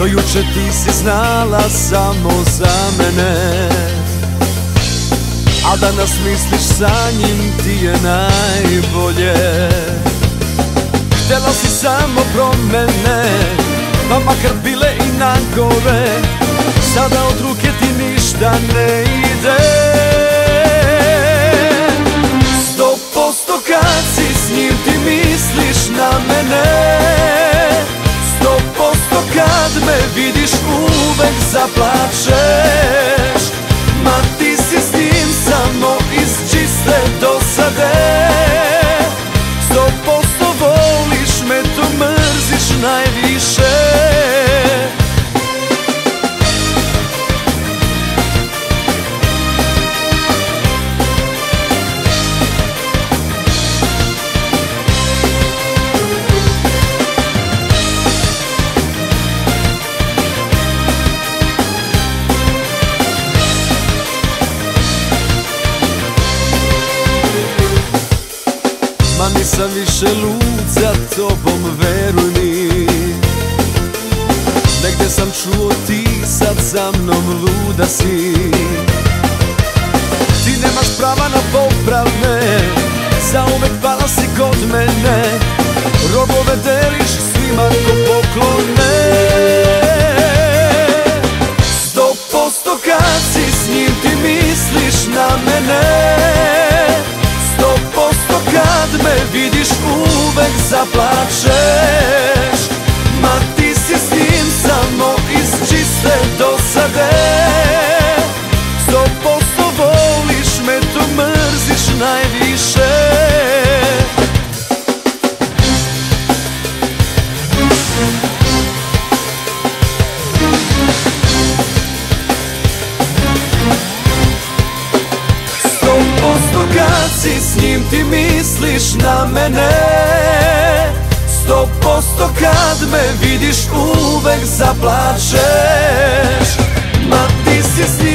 Do juče ti si znala samo za mene, a danas misliš sa njim ti je najbolje. Htjela si samo promene, pa makar bile i nagore. Sada od ruke ti ništa ne ide. 100% kad si s njim ti misliš na mene. 100% kad me vidiš uvek zaplačeš. Ma ti si s njim samo iz čiste dosade. 100% voliš me, to mrziš najviše. Ma nisam više lud za tobom, veruj mi. Negde sam čuo ti sad za mnom luda si. Ti nemaš prava na popravne, zauvek pala si kod mene. Robove deliš svima ko poklone. 100% kad si s njim ti misliš na mene. 100% kad me vidiš uvek zaplačeš. Ma ti si s njim samo iz čiste dosade. 100% voliš me, to mrziš najviše. Kad si s njim ti misliš na mene. 100% kad me vidiš uvek zaplačeš. Ma ti si s njim